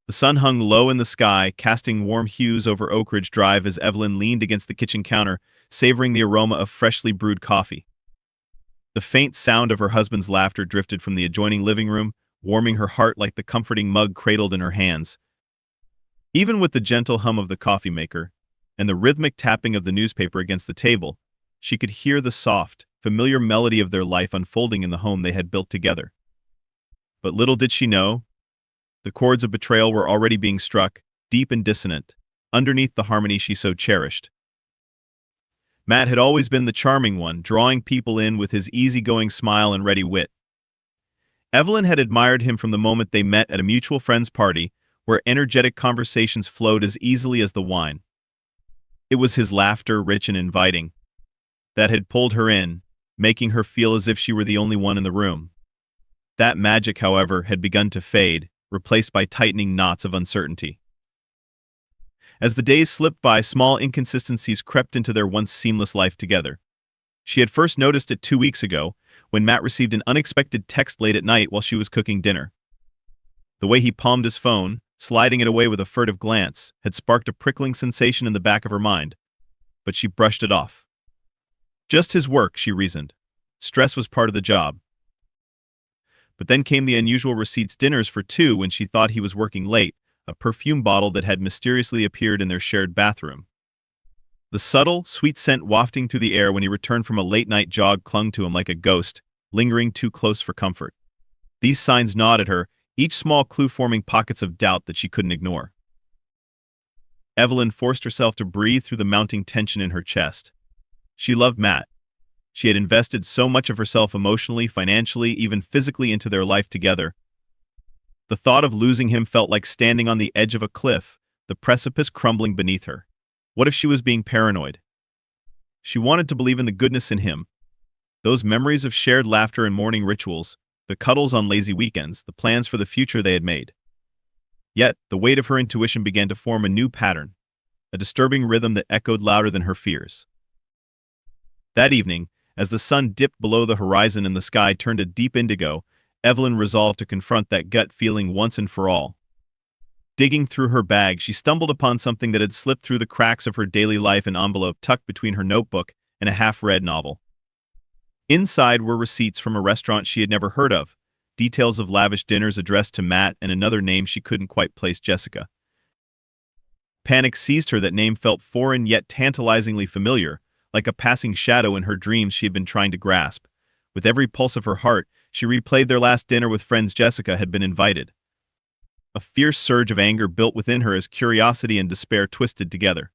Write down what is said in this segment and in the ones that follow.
The sun hung low in the sky, casting warm hues over Oak Ridge Drive as Evelyn leaned against the kitchen counter, savoring the aroma of freshly brewed coffee. The faint sound of her husband's laughter drifted from the adjoining living room, warming her heart like the comforting mug cradled in her hands. Even with the gentle hum of the coffee maker and the rhythmic tapping of the newspaper against the table, she could hear the soft, familiar melody of their life unfolding in the home they had built together. But little did she know, the chords of betrayal were already being struck, deep and dissonant, underneath the harmony she so cherished. Matt had always been the charming one, drawing people in with his easygoing smile and ready wit. Evelyn had admired him from the moment they met at a mutual friend's party, where energetic conversations flowed as easily as the wine. It was his laughter, rich and inviting, that had pulled her in, making her feel as if she were the only one in the room. That magic, however, had begun to fade, replaced by tightening knots of uncertainty. As the days slipped by, small inconsistencies crept into their once seamless life together. She had first noticed it 2 weeks ago, when Matt received an unexpected text late at night while she was cooking dinner. The way he palmed his phone, sliding it away with a furtive glance, had sparked a prickling sensation in the back of her mind. But she brushed it off. Just his work, she reasoned. Stress was part of the job. But then came the unusual receipts dinners for two when she thought he was working late, a perfume bottle that had mysteriously appeared in their shared bathroom. The subtle, sweet scent wafting through the air when he returned from a late-night jog clung to him like a ghost, lingering too close for comfort. These signs gnawed at her, each small clue forming pockets of doubt that she couldn't ignore. Evelyn forced herself to breathe through the mounting tension in her chest. She loved Matt. She had invested so much of herself emotionally, financially, even physically into their life together. The thought of losing him felt like standing on the edge of a cliff, the precipice crumbling beneath her. What if she was being paranoid? She wanted to believe in the goodness in him. Those memories of shared laughter and morning rituals, the cuddles on lazy weekends, the plans for the future they had made. Yet, the weight of her intuition began to form a new pattern, a disturbing rhythm that echoed louder than her fears. That evening, as the sun dipped below the horizon and the sky turned a deep indigo, Evelyn resolved to confront that gut feeling once and for all. Digging through her bag, she stumbled upon something that had slipped through the cracks of her daily life, an envelope tucked between her notebook and a half-read novel. Inside were receipts from a restaurant she had never heard of, details of lavish dinners addressed to Matt, and another name she couldn't quite place, Jessica. Panic seized her. That name felt foreign yet tantalizingly familiar, like a passing shadow in her dreams she had been trying to grasp. With every pulse of her heart, she replayed their last dinner with friends Jessica had been invited. A fierce surge of anger built within her as curiosity and despair twisted together.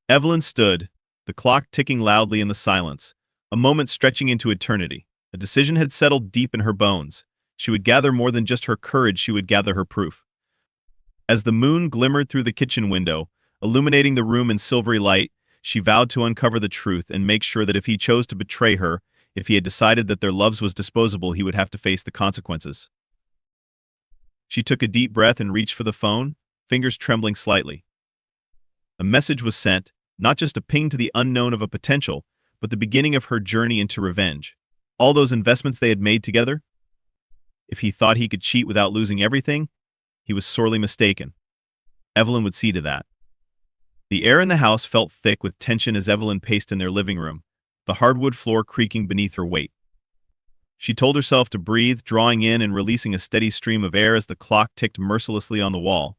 Evelyn stood, the clock ticking loudly in the silence, a moment stretching into eternity. A decision had settled deep in her bones. She would gather more than just her courage, she would gather her proof. As the moon glimmered through the kitchen window, illuminating the room in silvery light, she vowed to uncover the truth and make sure that if he chose to betray her, if he had decided that their love was disposable, he would have to face the consequences. She took a deep breath and reached for the phone, fingers trembling slightly. A message was sent, not just a ping to the unknown of a potential, but the beginning of her journey into revenge. All those investments they had made together? If he thought he could cheat without losing everything, he was sorely mistaken. Evelyn would see to that. The air in the house felt thick with tension as Evelyn paced in their living room, the hardwood floor creaking beneath her weight. She told herself to breathe, drawing in and releasing a steady stream of air as the clock ticked mercilessly on the wall.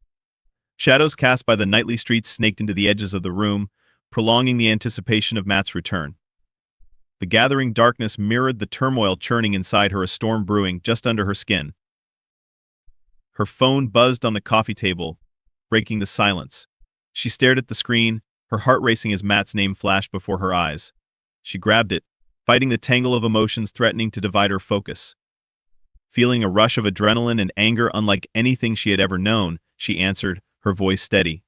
Shadows cast by the nightly streets snaked into the edges of the room, prolonging the anticipation of Matt's return. The gathering darkness mirrored the turmoil churning inside her, a storm brewing just under her skin. Her phone buzzed on the coffee table, breaking the silence. She stared at the screen, her heart racing as Matt's name flashed before her eyes. She grabbed it, fighting the tangle of emotions threatening to divide her focus. Feeling a rush of adrenaline and anger unlike anything she had ever known, she answered, her voice steady.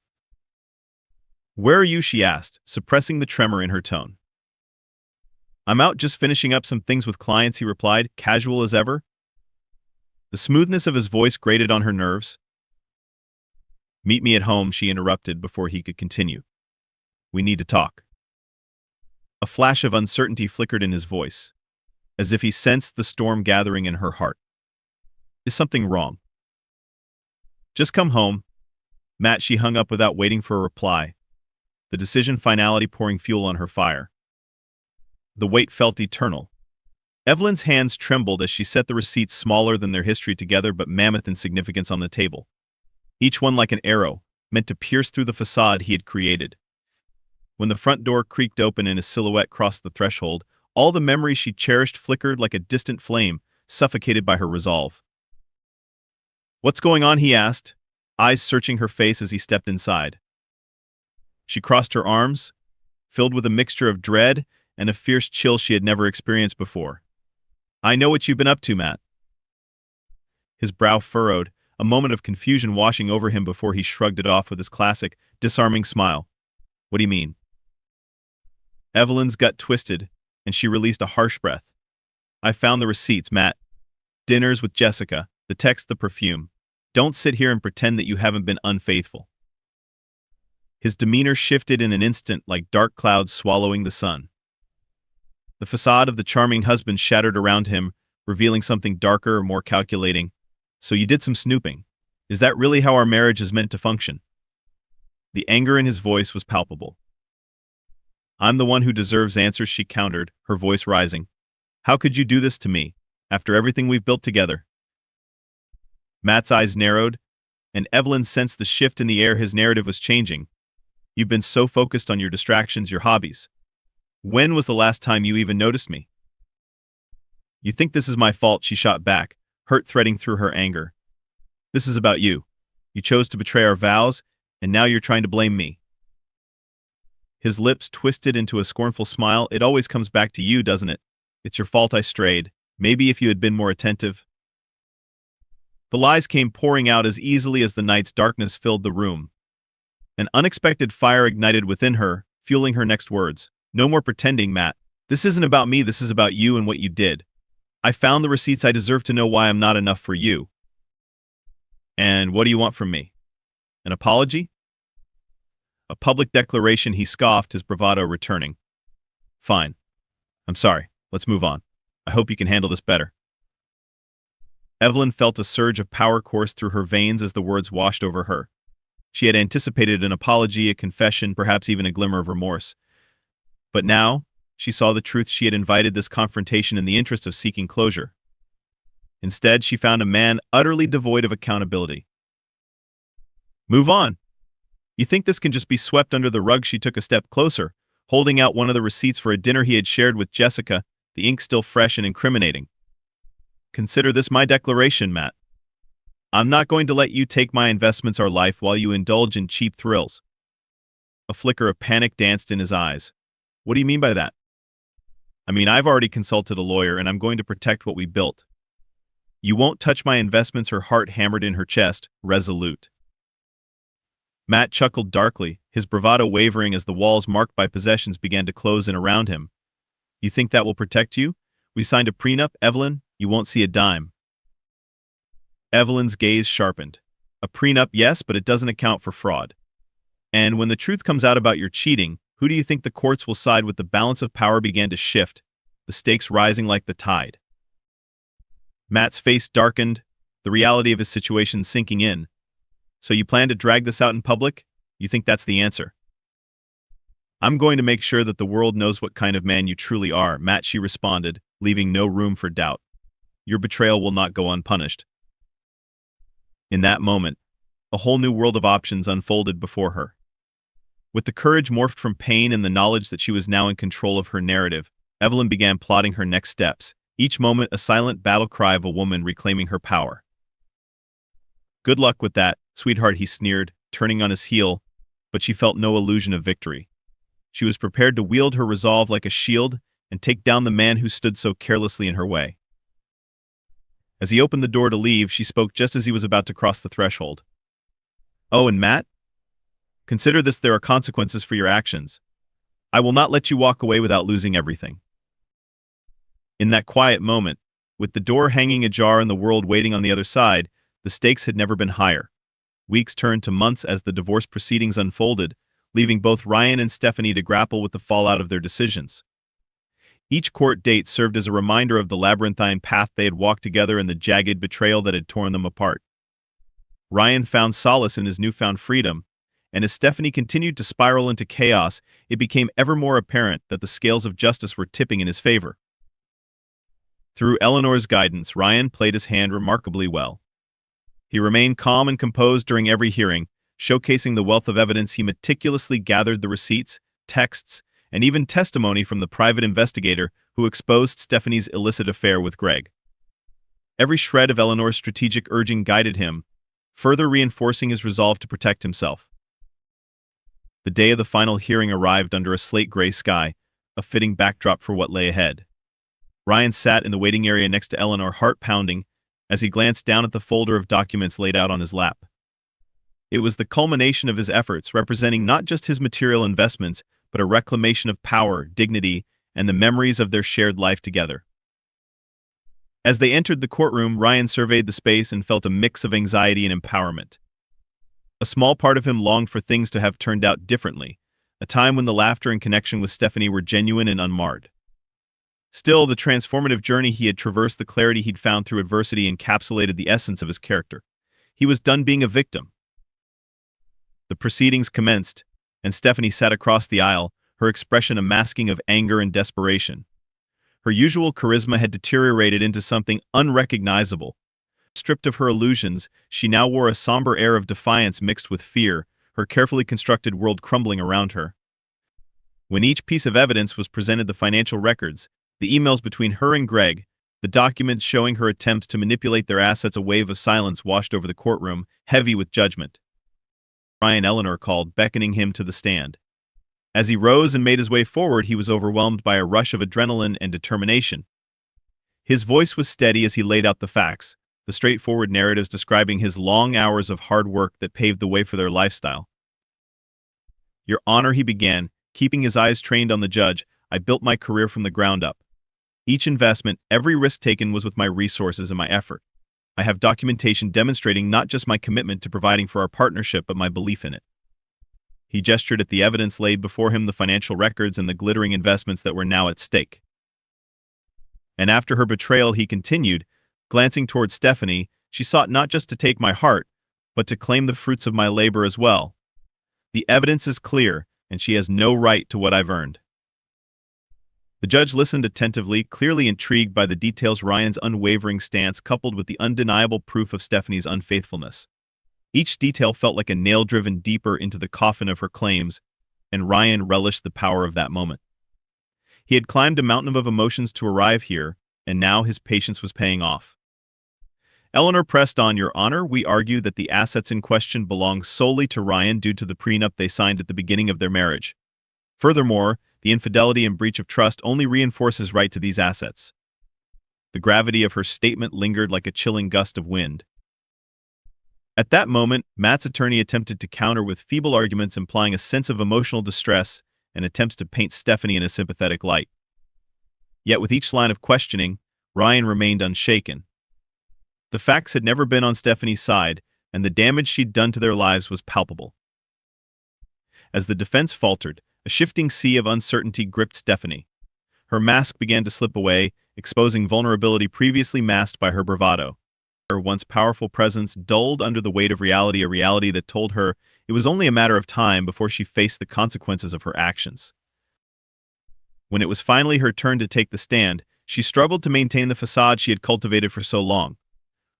"Where are you?" she asked, suppressing the tremor in her tone. "I'm out just finishing up some things with clients," he replied, casual as ever. The smoothness of his voice grated on her nerves. "Meet me at home," she interrupted before he could continue. "We need to talk." A flash of uncertainty flickered in his voice, as if he sensed the storm gathering in her heart. "Is something wrong?" Just come home. Matt, she hung up without waiting for a reply, the decision finality pouring fuel on her fire. The weight felt eternal. Evelyn's hands trembled as she set the receipts smaller than their history together but mammoth in significance on the table. Each one like an arrow, meant to pierce through the facade he had created. When the front door creaked open and his silhouette crossed the threshold, all the memories she cherished flickered like a distant flame, suffocated by her resolve. "What's going on?" he asked, eyes searching her face as he stepped inside. She crossed her arms, filled with a mixture of dread and a fierce chill she had never experienced before. "I know what you've been up to, Matt." His brow furrowed, a moment of confusion washing over him before he shrugged it off with his classic, disarming smile. "What do you mean?" Evelyn's gut twisted, and she released a harsh breath. "I found the receipts, Matt. Dinners with Jessica, the text, the perfume. Don't sit here and pretend that you haven't been unfaithful." His demeanor shifted in an instant like dark clouds swallowing the sun. The facade of the charming husband shattered around him, revealing something darker, more calculating. "So you did some snooping. Is that really how our marriage is meant to function?" The anger in his voice was palpable. "I'm the one who deserves answers," she countered, her voice rising. "How could you do this to me, after everything we've built together?" Matt's eyes narrowed, and Evelyn sensed the shift in the air. His narrative was changing. "You've been so focused on your distractions, your hobbies. When was the last time you even noticed me?" "You think this is my fault," she shot back, hurt threading through her anger. "This is about you. You chose to betray our vows, and now you're trying to blame me." His lips twisted into a scornful smile. "It always comes back to you, doesn't it? It's your fault I strayed. Maybe if you had been more attentive." The lies came pouring out as easily as the night's darkness filled the room. An unexpected fire ignited within her, fueling her next words. "No more pretending, Matt. This isn't about me, this is about you and what you did. I found the receipts. I deserve to know why I'm not enough for you." "And what do you want from me? An apology?" "A public declaration," he scoffed, his bravado returning. "Fine. I'm sorry. Let's move on. I hope you can handle this better." Evelyn felt a surge of power course through her veins as the words washed over her. She had anticipated an apology, a confession, perhaps even a glimmer of remorse. But now, she saw the truth. She had invited this confrontation in the interest of seeking closure. Instead, she found a man utterly devoid of accountability. "Move on. You think this can just be swept under the rug?" She took a step closer, holding out one of the receipts for a dinner he had shared with Jessica, the ink still fresh and incriminating. "Consider this my declaration, Matt. I'm not going to let you take my investments or life while you indulge in cheap thrills." A flicker of panic danced in his eyes. "What do you mean by that?" "I mean, I've already consulted a lawyer and I'm going to protect what we built." "You won't touch my investments." Her heart hammered in her chest, resolute. Matt chuckled darkly, his bravado wavering as the walls marked by possessions began to close in around him. "You think that will protect you? We signed a prenup, Evelyn. You won't see a dime." Evelyn's gaze sharpened. "A prenup, yes, but it doesn't account for fraud. And when the truth comes out about your cheating, who do you think the courts will side with?" The balance of power began to shift, the stakes rising like the tide. Matt's face darkened, the reality of his situation sinking in. "So you plan to drag this out in public? You think that's the answer?" "I'm going to make sure that the world knows what kind of man you truly are, Matt," she responded, leaving no room for doubt. "Your betrayal will not go unpunished." In that moment, a whole new world of options unfolded before her. With the courage morphed from pain and the knowledge that she was now in control of her narrative, Evelyn began plotting her next steps, each moment a silent battle cry of a woman reclaiming her power. "Good luck with that, sweetheart," he sneered, turning on his heel, but she felt no illusion of victory. She was prepared to wield her resolve like a shield and take down the man who stood so carelessly in her way. As he opened the door to leave, she spoke just as he was about to cross the threshold. "Oh, and Matt? Consider this, there are consequences for your actions. I will not let you walk away without losing everything." In that quiet moment, with the door hanging ajar and the world waiting on the other side, the stakes had never been higher. Weeks turned to months as the divorce proceedings unfolded, leaving both Ryan and Stephanie to grapple with the fallout of their decisions. Each court date served as a reminder of the labyrinthine path they had walked together and the jagged betrayal that had torn them apart. Ryan found solace in his newfound freedom, and as Stephanie continued to spiral into chaos, it became ever more apparent that the scales of justice were tipping in his favor. Through Eleanor's guidance, Ryan played his hand remarkably well. He remained calm and composed during every hearing, showcasing the wealth of evidence. He meticulously gathered the receipts, texts, and even testimony from the private investigator who exposed Stephanie's illicit affair with Greg. Every shred of Eleanor's strategic urging guided him, further reinforcing his resolve to protect himself. The day of the final hearing arrived under a slate-gray sky, a fitting backdrop for what lay ahead. Ryan sat in the waiting area next to Eleanor, heart pounding, as he glanced down at the folder of documents laid out on his lap. It was the culmination of his efforts, representing not just his material investments, but a reclamation of power, dignity, and the memories of their shared life together. As they entered the courtroom, Ryan surveyed the space and felt a mix of anxiety and empowerment. A small part of him longed for things to have turned out differently, a time when the laughter and connection with Stephanie were genuine and unmarred. Still, the transformative journey he had traversed, the clarity he'd found through adversity, encapsulated the essence of his character. He was done being a victim. The proceedings commenced, and Stephanie sat across the aisle, her expression a masking of anger and desperation. Her usual charisma had deteriorated into something unrecognizable. Stripped of her illusions, she now wore a somber air of defiance mixed with fear, her carefully constructed world crumbling around her. When each piece of evidence was presented, the financial records, the emails between her and Greg, the documents showing her attempts to manipulate their assets, a wave of silence washed over the courtroom, heavy with judgment. Ryan, Eleanor called, beckoning him to the stand. As he rose and made his way forward, he was overwhelmed by a rush of adrenaline and determination. His voice was steady as he laid out the facts, the straightforward narratives describing his long hours of hard work that paved the way for their lifestyle. "Your Honor," he began, keeping his eyes trained on the judge, "I built my career from the ground up. Each investment, every risk taken was with my resources and my effort. I have documentation demonstrating not just my commitment to providing for our partnership, but my belief in it." He gestured at the evidence laid before him, the financial records and the glittering investments that were now at stake. And after her betrayal, he continued, glancing toward Stephanie, "She sought not just to take my heart, but to claim the fruits of my labor as well. The evidence is clear, and she has no right to what I've earned." The judge listened attentively, clearly intrigued by the details, Ryan's unwavering stance coupled with the undeniable proof of Stephanie's unfaithfulness. Each detail felt like a nail driven deeper into the coffin of her claims, and Ryan relished the power of that moment. He had climbed a mountain of emotions to arrive here, and now his patience was paying off. Eleanor pressed on, "Your Honor, we argue that the assets in question belong solely to Ryan due to the prenup they signed at the beginning of their marriage. Furthermore, the infidelity and breach of trust only reinforce his right to these assets." The gravity of her statement lingered like a chilling gust of wind. At that moment, Matt's attorney attempted to counter with feeble arguments, implying a sense of emotional distress and attempts to paint Stephanie in a sympathetic light. Yet with each line of questioning, Ryan remained unshaken. The facts had never been on Stephanie's side, and the damage she'd done to their lives was palpable. As the defense faltered, a shifting sea of uncertainty gripped Stephanie. Her mask began to slip away, exposing vulnerability previously masked by her bravado. Her once powerful presence dulled under the weight of reality, a reality that told her it was only a matter of time before she faced the consequences of her actions. When it was finally her turn to take the stand, she struggled to maintain the facade she had cultivated for so long.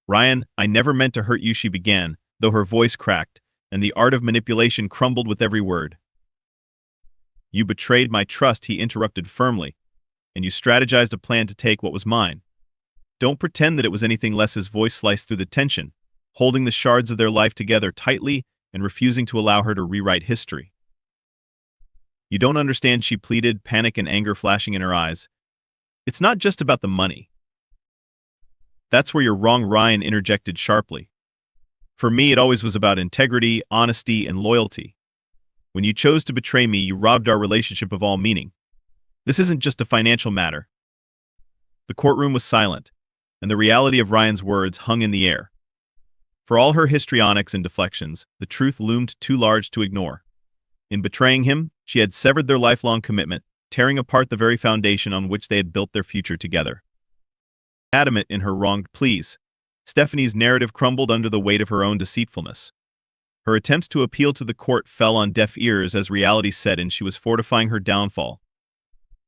"Ryan, I never meant to hurt you," she began, though her voice cracked, and the art of manipulation crumbled with every word. "You betrayed my trust," he interrupted firmly, "and you strategized a plan to take what was mine. Don't pretend that it was anything less." His voice sliced through the tension, holding the shards of their life together tightly and refusing to allow her to rewrite history. "You don't understand," she pleaded, panic and anger flashing in her eyes. "It's not just about the money." "That's where you're wrong," Ryan interjected sharply. "For me, it always was about integrity, honesty, and loyalty. When you chose to betray me, you robbed our relationship of all meaning. This isn't just a financial matter." The courtroom was silent, and the reality of Ryan's words hung in the air. For all her histrionics and deflections, the truth loomed too large to ignore. In betraying him, she had severed their lifelong commitment, tearing apart the very foundation on which they had built their future together. Adamant in her wronged pleas, Stephanie's narrative crumbled under the weight of her own deceitfulness. Her attempts to appeal to the court fell on deaf ears as reality set in. She was fortifying her downfall.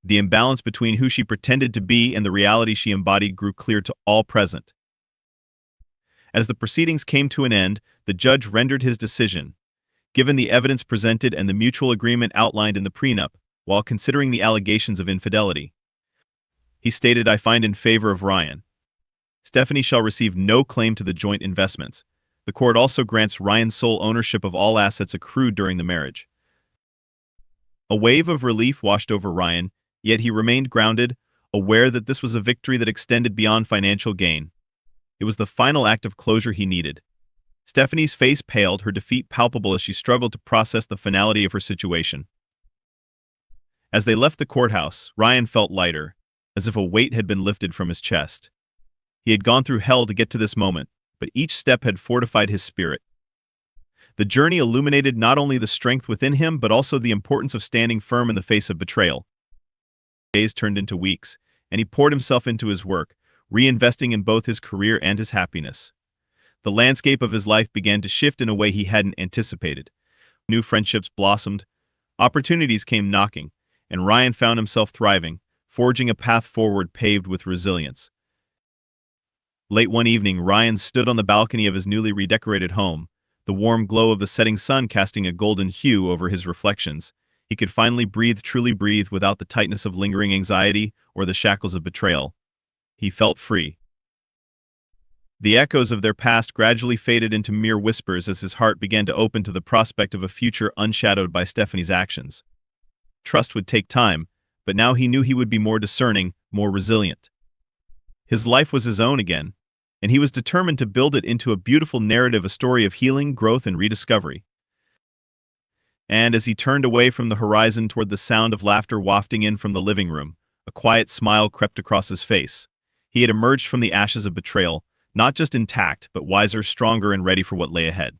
The imbalance between who she pretended to be and the reality she embodied grew clear to all present. As the proceedings came to an end, the judge rendered his decision. Given the evidence presented and the mutual agreement outlined in the prenup, while considering the allegations of infidelity, he stated, "I find in favor of Ryan. Stephanie shall receive no claim to the joint investments. The court also grants Ryan sole ownership of all assets accrued during the marriage." A wave of relief washed over Ryan, yet he remained grounded, aware that this was a victory that extended beyond financial gain. It was the final act of closure he needed. Stephanie's face paled, her defeat palpable as she struggled to process the finality of her situation. As they left the courthouse, Ryan felt lighter, as if a weight had been lifted from his chest. He had gone through hell to get to this moment, but each step had fortified his spirit. The journey illuminated not only the strength within him, but also the importance of standing firm in the face of betrayal. Days turned into weeks, and he poured himself into his work, reinvesting in both his career and his happiness. The landscape of his life began to shift in a way he hadn't anticipated. New friendships blossomed, opportunities came knocking, and Ryan found himself thriving, forging a path forward paved with resilience. Late one evening, Ryan stood on the balcony of his newly redecorated home, the warm glow of the setting sun casting a golden hue over his reflections. He could finally breathe, truly breathe, without the tightness of lingering anxiety or the shackles of betrayal. He felt free. The echoes of their past gradually faded into mere whispers as his heart began to open to the prospect of a future unshadowed by Stephanie's actions. Trust would take time, but now he knew he would be more discerning, more resilient. His life was his own again, and he was determined to build it into a beautiful narrative, a story of healing, growth, and rediscovery. And as he turned away from the horizon toward the sound of laughter wafting in from the living room, a quiet smile crept across his face. He had emerged from the ashes of betrayal, not just intact, but wiser, stronger, and ready for what lay ahead.